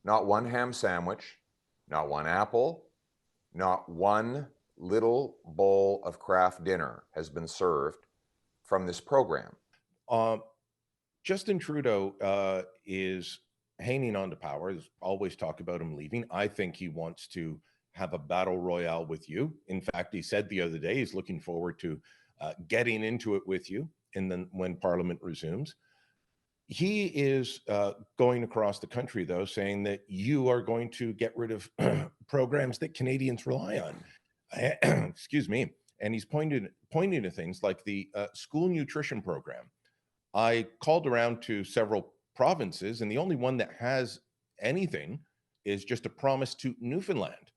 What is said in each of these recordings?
Not one ham sandwich, not one apple, not one little bowl of Kraft dinner has been served from this program. Justin Trudeau is hanging on to power. There's always talk about him leaving. I think he wants to have a battle royale with you. In fact, he said the other day he's looking forward to getting into it with you, and then when Parliament resumes. He is going across the country, though, saying that you are going to get rid of programs that Canadians rely on. Excuse me. And he's pointing to things like the school nutrition program. I called around to several provinces, and the only one that has anything is just a promise to Newfoundland.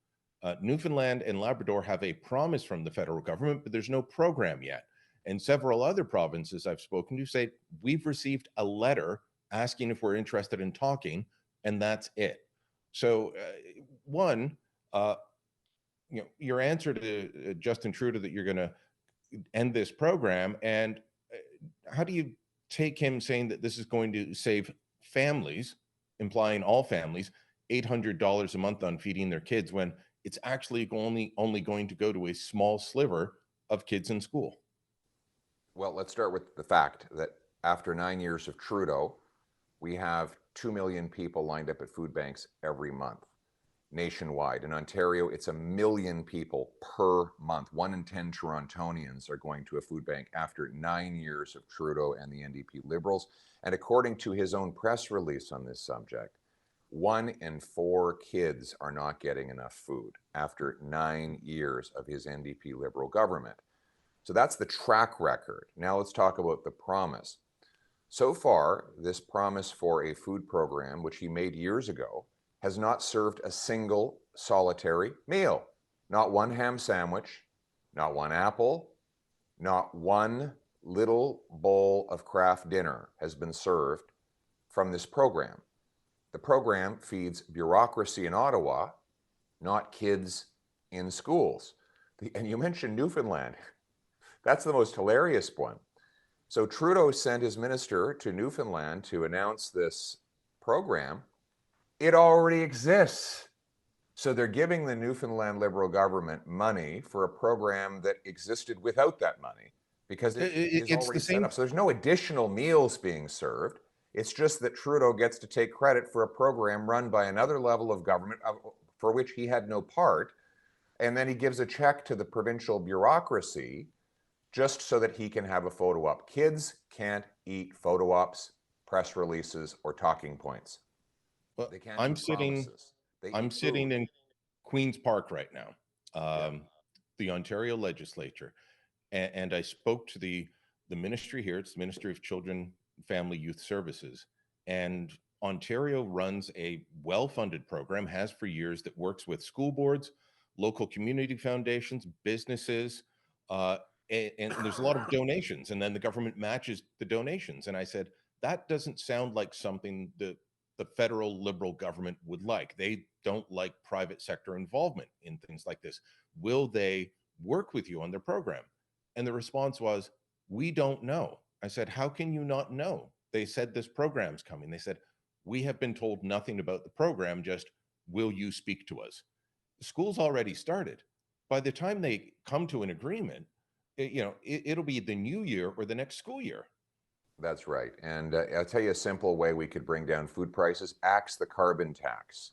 Newfoundland and Labrador have a promise from the federal government, but there's no program yet. And several other provinces I've spoken to say, we've received a letter asking if we're interested in talking, and that's it. So, your answer to Justin Trudeau that you're going to end this program, and how do you take him saying that this is going to save families, implying all families, $800 a month on feeding their kids, when it's actually only going to go to a small sliver of kids in school? Well, let's start with the fact that after 9 years of Trudeau, we have 2 million people lined up at food banks every month nationwide. In Ontario, it's 1 million people per month. 1 in 10 Torontonians are going to a food bank after 9 years of Trudeau and the NDP Liberals. And according to his own press release on this subject, 1 in 4 kids are not getting enough food after 9 years of his NDP Liberal government. So that's the track record. Now let's talk about the promise. So far, this promise for a food program, which he made years ago, has not served a single solitary meal. Not one ham sandwich, not one apple, not one little bowl of Kraft dinner has been served from this program. The program feeds bureaucracy in Ottawa, not kids in schools. And you mentioned Newfoundland. That's the most hilarious one. So Trudeau sent his minister to Newfoundland to announce this program. It already exists. So they're giving the Newfoundland Liberal government money for a program that existed without that money because it's already set up. So there's no additional meals being served. It's just that Trudeau gets to take credit for a program run by another level of government for which he had no part. And then he gives a check to the provincial bureaucracy just so that he can have a photo op. Kids can't eat photo ops, press releases, or talking points. Well, I'm sitting in Queen's Park right now, the Ontario legislature, and I spoke to the ministry here. It's the Ministry of Children, Family, Youth Services, and Ontario runs a well-funded program, has for years, that works with school boards, local community foundations, businesses, and there's a lot of donations, and then the government matches the donations. And I said, that doesn't sound like something that the federal Liberal government would like. They don't like private sector involvement in things like this. Will they work with you on their program? And the response was, we don't know. I said, how can you not know? They said this program's coming. They said, we have been told nothing about the program, just, will you speak to us? The school's already started. By the time they come to an agreement, it'll be the new year or the next school year. That's right. And I'll tell you a simple way we could bring down food prices: axe the carbon tax.